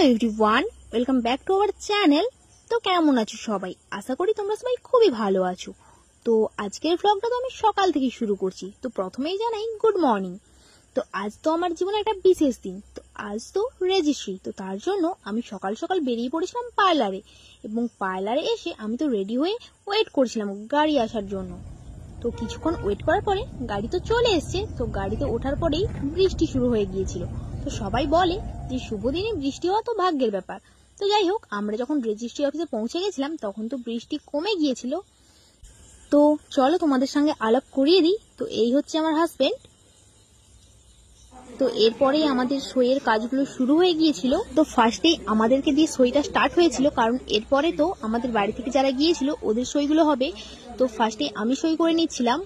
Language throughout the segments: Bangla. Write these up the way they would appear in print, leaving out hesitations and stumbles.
Hello everyone, welcome back to our channel. তো কেমন আছো সবাই? আশা করি তোমরা সবাই খুবই ভালো আছো। তো আজকের ব্লগটা তো আমি সকাল থেকে শুরু করছি। তো প্রথমেই জানাই গুড মর্নিং। তো আজ তো আমার জীবনে একটা বিশেষ দিন। তো আজ তো রেজিস্ট্রি। তো তার জন্য আমি সকাল সকাল বেরিয়ে পড়েছিলাম পার্লারে, এবং পার্লারে এসে আমি তো রেডি হয়ে ওয়েট করছিলাম গাড়ি আসার জন্য। তো কিছুক্ষণ ওয়েট করার পরে গাড়ি তো চলে এসছে। তো গাড়িতে ওঠার পরেই বৃষ্টি শুরু হয়ে গিয়েছিল। তো সবাই বলে যে শুভ দিনে বৃষ্টি হওয়া তো ভাগ্যের ব্যাপার। তো যাই হোক, আমরা যখন রেজিস্ট্রি অফিসে পৌঁছে গেছিলাম তখন তো বৃষ্টি কমে গিয়েছিল। তো চলো তোমাদের সঙ্গে আলাপ করিয়ে দিই। তো এই হচ্ছে আমার হাজবেন্ড। তো এরপরেই আমাদের সইয়ের কাজগুলো শুরু হয়ে গিয়েছিল। তো ফার্স্টেই আমাদেরকে দিয়ে সইটা স্টার্ট হয়েছিল, কারণ এরপরে তো আমাদের বাড়ি থেকে যারা গিয়েছিল ওদের সইগুলো হবে। তো ফার্স্টে আমি সই করে নিচ্ছিলাম।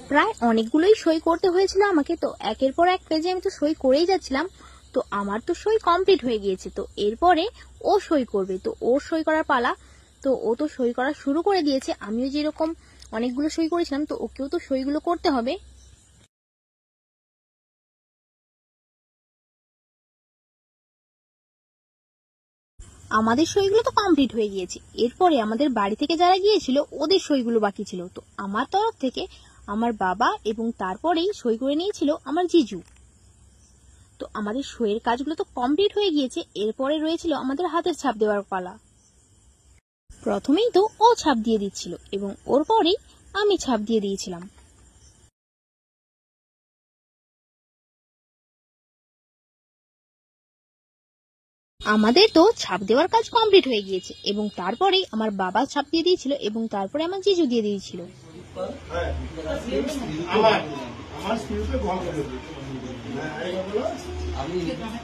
প্রায় অনেকগুলোই সই করতে হয়েছিল আমাকে। তো একের পর এক পেজে আমি তো সই করেই যাচ্ছিলাম। তো আমার তো সই কমপ্লিট হয়ে গিয়েছে। তো এরপরে ও সই করবে। তো ওর সই করার পালা। তো ও তো সই করা শুরু করে দিয়েছে। আমিও যেরকম অনেকগুলো সই করেছিলাম, তো ওকেও তো সইগুলো করতে হবে। আমাদের সইগুলো তো কমপ্লিট হয়ে গিয়েছে। এরপরে আমাদের বাড়ি থেকে যারা গিয়েছিল ওদের সইগুলো বাকি ছিল। তো আমার তরফ থেকে আমার বাবা এবং তারপরেই সই করে নিয়েছিল আমার জিজু। তো আমাদের সইয়ের কাজগুলো তো কমপ্লিট হয়ে গিয়েছে। এরপরে রয়েছিল আমাদের হাতের ছাপ দেওয়ার পালা। প্রথমেই তো ও ছাপ দিয়ে দিচ্ছিল এবং ওর পরেই আমি ছাপ দিয়ে দিয়েছিলাম। আমাদের তো ছাপ দেওয়ার কাজ কমপ্লিট হয়ে গিয়েছে এবং তারপরেই আমার বাবা ছাপ দিয়ে দিয়েছিল এবং তারপরে আমার জিজু দিয়ে দিয়েছিল।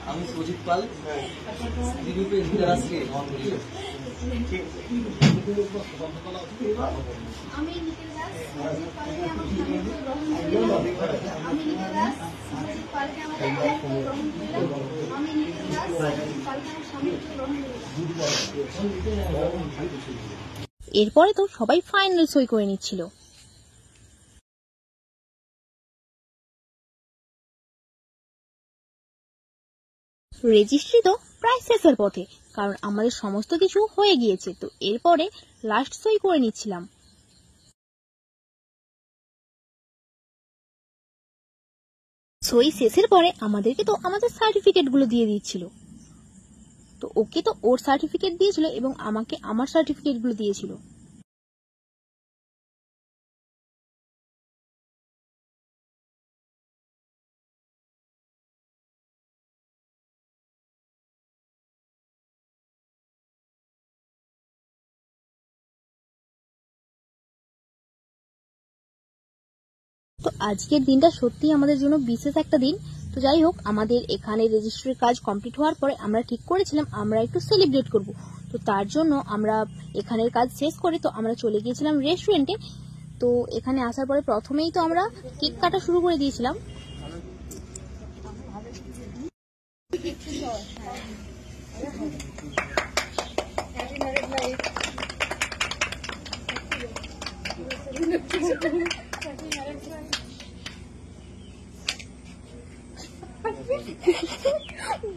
আমি সুজিত পাল এরপরে তো সবাই ফাইনাল সই করে নিচ্ছিল। রেজিস্ট্রি তো প্রায় শেষের পথে, কারণ আমাদের সমস্ত কিছু হয়ে গিয়েছে। তো এরপরে লাস্ট সই করে নিচ্ছিলাম। সই শেষের পরে আমাদেরকে তো আমাদের সার্টিফিকেট গুলো দিয়ে দিচ্ছিল। তো ওকে তো ওর সার্টিফিকেট দিয়েছিল এবং আমাকে আমার সার্টিফিকেট গুলো দিয়েছিল। তো আজকের দিনটা সত্যি আমাদের জন্য বিশেষ একটা দিন। তো যাই হোক, আমাদের এখানে রেজিস্ট্রির কাজ কমপ্লিট হওয়ার পরে আমরা ঠিক করেছিলাম আমরা একটু সেলিব্রেট করব। তো তার জন্য আমরা এখানের কাজ শেষ করে তো আমরা চলে গিয়েছিলাম রেস্টুরেন্টে। তো এখানে আসার পরে প্রথমেই তো আমরা কেক কাটা শুরু করে দিয়েছিলাম।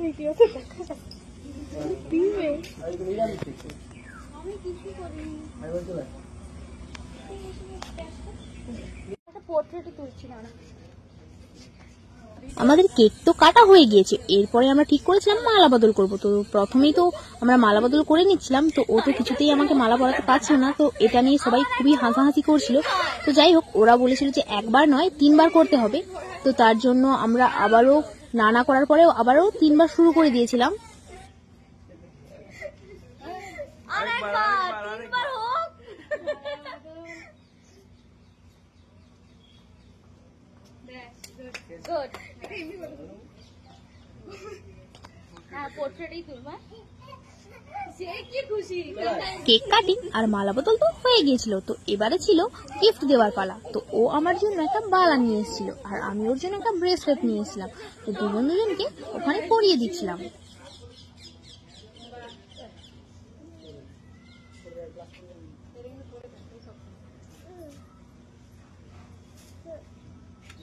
ভিডিওতে দেখা যাচ্ছে আমাদের কেক তো কাটা হয়ে গিয়েছে। এরপরে আমরা ঠিক করেছিলাম মালা বদল করবো। তো প্রথমেই তো আমরা মালা বদল করে নিচ্ছিলাম। তো ও তো কিছুতেই আমাকে মালা পরাতে পারছিল না। তো এটা নিয়ে সবাই খুবই হাসাহাসি করছিল। তো যাই হোক, ওরা বলেছিল যে একবার নয় 3বার করতে হবে। তো তার জন্য আমরা আবারও নানা করার পরেও আবারও 3বার শুরু করে দিয়েছিলাম। কেক কাটিং আর মালা বদল তো হয়ে গিয়েছিল। তো এবারে ছিল গিফট দেওয়ার পালা। তো ও আমার জন্য একটা বালা নিয়ে এসেছিল আর আমি ওর জন্য একটা ব্রেসলেট নিয়ে এসেছিলাম। তো দুজনকে ওখানে পরিয়ে দিচ্ছিলাম।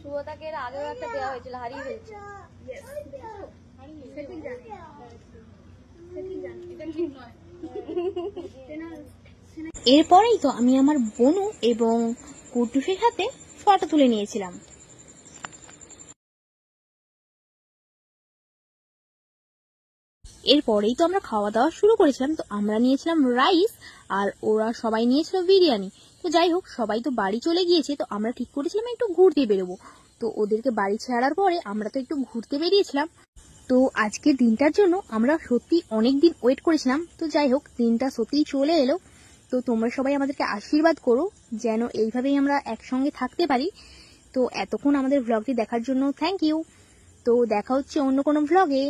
শুভতাকে এর আগেও একটা দেওয়া হয়েছিল, হারিয়ে ফেলছে। এরপরেই তো আমি আমার বনু এবং কুটুসের সাথে ফটো তুলে নিয়েছিলাম। এরপরেই তো আমরা খাওয়া দাওয়া শুরু করেছিলাম। তো আমরা নিয়েছিলাম রাইস আর ওরা সবাই নিয়েছিল বিরিয়ানি। তো যাই হোক, সবাই তো বাড়ি চলে গিয়েছে, তো আমরা ঠিক করেছিলাম একটু ঘুরতে বেরোবো। তো ওদেরকে বাড়ি ছাড়ার পরে আমরা তো একটু ঘুরতে বেরিয়েছিলাম। তো আজকের দিনটার জন্য আমরা সত্যি অনেক দিন ওয়েট করেছিলাম। তো যাই হোক, দিনটা সত্যিই চলে এলো। তো তোমরা সবাই আমাদেরকে আশীর্বাদ করো যেন এইভাবেই আমরা একসঙ্গে থাকতে পারি। তো এতক্ষণ আমাদের ভ্লগটি দেখার জন্য থ্যাংক ইউ। তো দেখা হচ্ছে অন্য কোনো ভ্লগে।